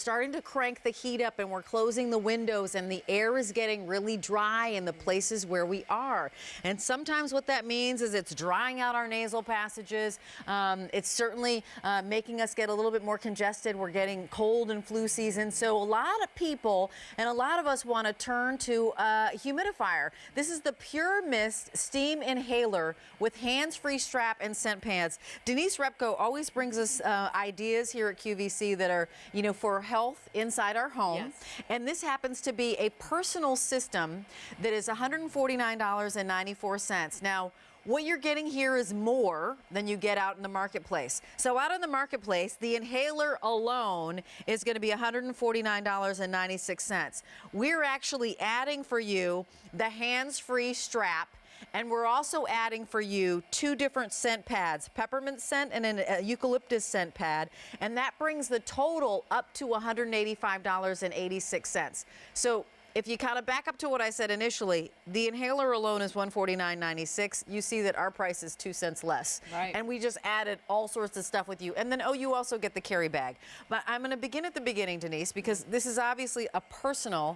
starting to crank the heat up and we're closing the windows and the air is getting really dry in the places where we are. And sometimes what that means is it's drying out our nasal passages. It's certainly making us get a little bit more congested. We're getting cold and flu season. So a lot of people and a lot of us want to turn to a humidifier. This is the PurMist steam inhaler with hands-free strap and scent pads. Denise Repko always brings us ideas here at QVC that are, you know, for health inside our home. Yes. And this happens to be a personal system that is $149.94. Now, what you're getting here is more than you get out in the marketplace. So out in the marketplace, the inhaler alone is going to be $149.96. We're actually adding for you the hands-free strap, and we're also adding for you 2 different scent pads, peppermint scent and an eucalyptus scent pad, and that brings the total up to $185.86. So if you kind of back up to what I said initially, the inhaler alone is $149.96. You see that our price is 2 cents less. Right. And we just added all sorts of stuff with you. And then, oh, you also get the carry bag. But I'm going to begin at the beginning, Denise, because this is obviously a personal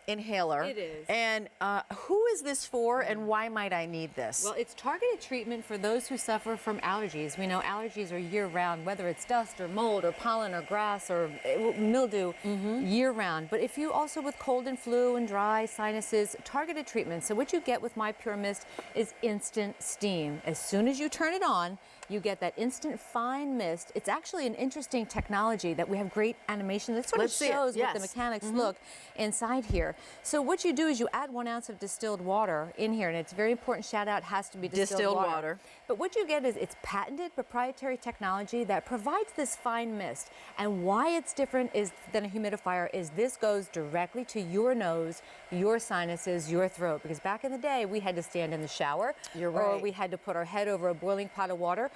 inhaler. It is. And who is this for and why might I need this? Well, it's targeted treatment for those who suffer from allergies. We know allergies are year-round, whether it's dust or mold or pollen or grass or mildew, year-round. But if you also with cold and flu and dry sinuses, targeted treatment. So what you get with MyPurMist is instant steam. As soon as you turn it on, you get that instant fine mist. It's actually an interesting technology that we have great animation that sort of shows what the mechanics look inside here. So what you do is you add 1 ounce of distilled water in here, and it's very important, shout out, has to be distilled water. But what you get is it's patented proprietary technology that provides this fine mist. And why it's different than a humidifier is this goes directly to your nose, your sinuses, your throat. Because back in the day, we had to stand in the shower, or we had to put our head over a boiling pot of water.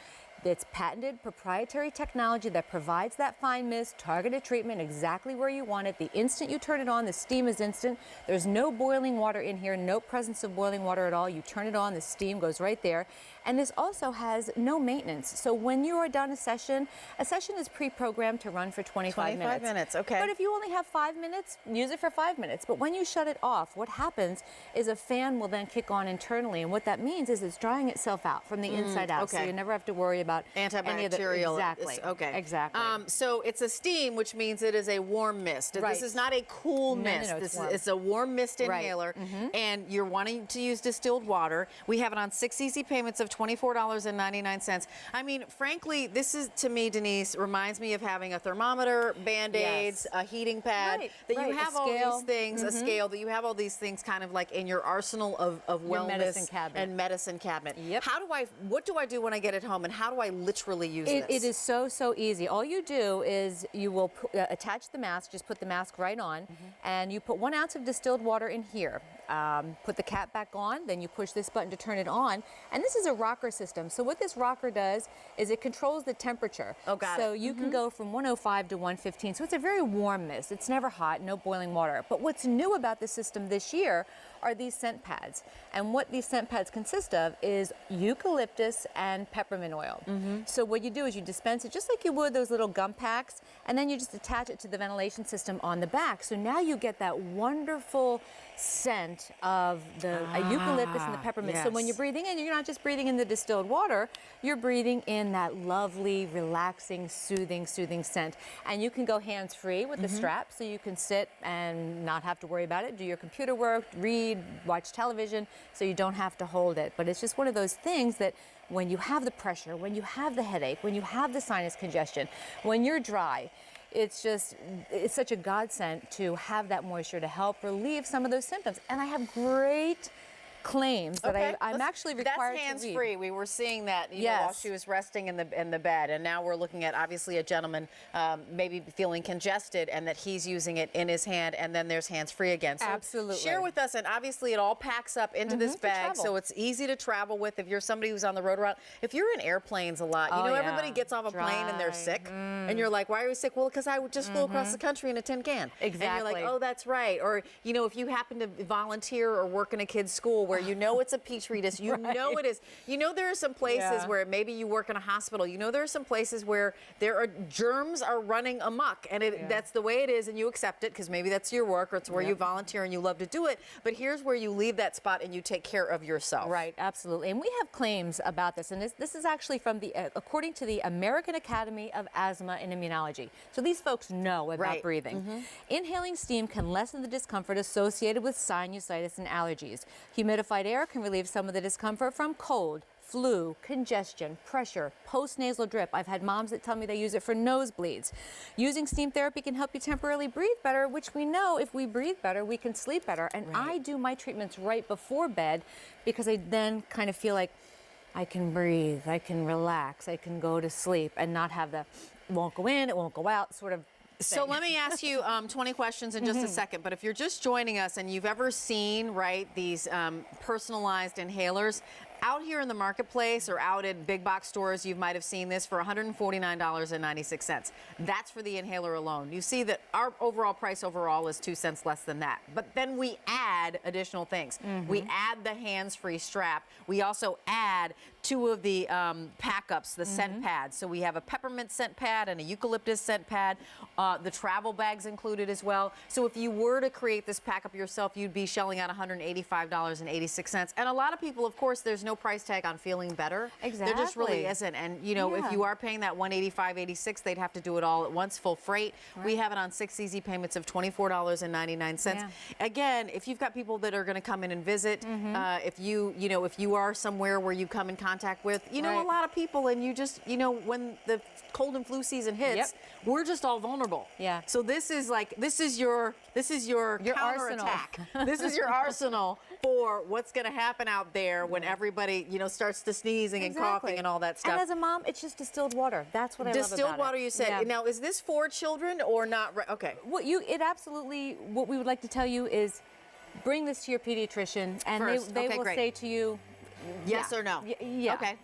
It's patented proprietary technology that provides that fine mist, targeted treatment exactly where you want it. The instant you turn it on, the steam is instant. There's no boiling water in here, no presence of boiling water at all. You turn it on, the steam goes right there. And this also has no maintenance. So when you are done a session is pre-programmed to run for 25 minutes. 25 minutes, okay. But if you only have 5 minutes, use it for 5 minutes. But when you shut it off, what happens is a fan will then kick on internally. And what that means is it's drying itself out from the inside out. Okay. So you never have to worry about antibacterial. Exactly. Okay. Exactly. So it's a steam, which means it is a warm mist. Right. This is not a cool mist. No, It's a warm mist inhaler, and you're wanting to use distilled water. We have it on 6 easy payments of $24.99. I mean, frankly, this is, to me, Denise, reminds me of having a thermometer, Band-Aids, a heating pad, that you have all these things, a scale, that you have all these things kind of like in your arsenal of wellness and medicine cabinet. Yep. What do I do when I get it home, and how do I literally use this? It is so easy. All you do is you will attach the mask, just put the mask right on, and you put 1 ounce of distilled water in here. Put the cap back on, then you push this button to turn it on. And this is a rocker system. So what this rocker does is it controls the temperature. Oh, got it. So you can go from 105 to 115. So it's a very warm mist. It's never hot, no boiling water. But what's new about the system this year are these scent pads. And what these scent pads consist of is eucalyptus and peppermint oil. So what you do is you dispense it just like you would those little gum packs, and then you just attach it to the ventilation system on the back. So now you get that wonderful scent of the eucalyptus and the peppermint. So when you're breathing in, you're not just breathing in the distilled water, you're breathing in that lovely, relaxing, soothing scent. And you can go hands-free with the strap, so you can sit and not have to worry about it, do your computer work, read, watch television, so you don't have to hold it. But it's just one of those things that when you have the pressure, when you have the headache, when you have the sinus congestion, when you're dry, it's such a godsend to have that moisture to help relieve some of those symptoms. And I have great claims that I'm actually required to read. That's hands-free. We were seeing that while she was resting in the bed, and now we're looking at obviously a gentleman maybe feeling congested, and that he's using it in his hand, and then there's hands-free again. So absolutely. Share with us, and obviously it all packs up into this bag, so it's easy to travel with if you're somebody who's on the road route. If you're in airplanes a lot, you know everybody gets off a plane and they're sick, and you're like, why are you sick? Well, because I just flew across the country in a tin can. Exactly. And you're like, oh, that's right. Or if you happen to volunteer or work in a kid's school where you know it's a petri dish. You know it is. You know there are some places where maybe you work in a hospital. You know there are some places where there are germs are running amok, and that's the way it is, and you accept it because maybe that's your work or it's where you volunteer and you love to do it. But here's where you leave that spot and you take care of yourself. Right, absolutely. And we have claims about this, and this is actually from the, according to the American Academy of Asthma and Immunology. So these folks know about breathing. Inhaling steam can lessen the discomfort associated with sinusitis and allergies. Humidified air can relieve some of the discomfort from cold, flu, congestion, pressure, post-nasal drip. I've had moms that tell me they use it for nosebleeds. Using steam therapy can help you temporarily breathe better, which we know if we breathe better, we can sleep better. And I do my treatments right before bed because I then kind of feel like I can breathe, I can relax, I can go to sleep and not have the, it won't go in, it won't go out sort of thing. So let me ask you 20 questions in just a second, but if you're just joining us and you've ever seen, these personalized inhalers, out here in the marketplace or out at big box stores, you might have seen this for $149.96. That's for the inhaler alone. You see that our overall price overall is 2 cents less than that. But then we add additional things. We add the hands-free strap. We also add 2 of the pack-ups, the scent pads. So we have a peppermint scent pad and a eucalyptus scent pad. The travel bag's included as well. So if you were to create this pack-up yourself, you'd be shelling out $185.86. And a lot of people, of course, there's no price tag on feeling better. Exactly. There just really isn't. And, you know, if you are paying that $185.86, they'd have to do it all at once, full freight. We have it on 6 easy payments of $24.99. Again, if you've got people that are going to come in and visit, if you are somewhere where you come in contact with, a lot of people, and you just, when the cold and flu season hits, we're just all vulnerable. So this is your counterattack. This is your arsenal for what's going to happen out there when everybody, starts to sneezing and coughing and all that stuff. And as a mom, it's just distilled water. That's what I love about it. Distilled water, you said. Now, is this for children or not? Okay. What we would like to tell you is bring this to your pediatrician, and they will say to you, yes or no. Okay.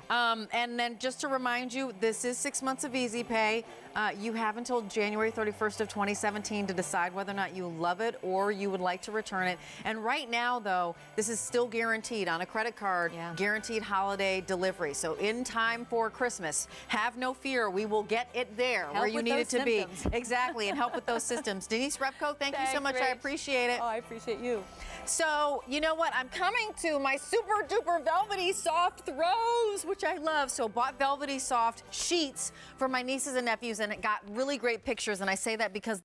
And then just to remind you, this is 6 months of easy pay. You have until January 31st of 2017 to decide whether or not you love it or you would like to return it. And right now, though, this is still guaranteed on a credit card, guaranteed holiday delivery. So in time for Christmas, have no fear. We will get it there where you need it to be. Exactly, and help with those systems. Denise Repko, thank you so much. I appreciate it. Oh, I appreciate you. So, you know what? I'm coming to my super duper velvety soft throws, which I love. So bought velvety soft sheets for my nieces and nephews, and it got really great pictures. And I say that because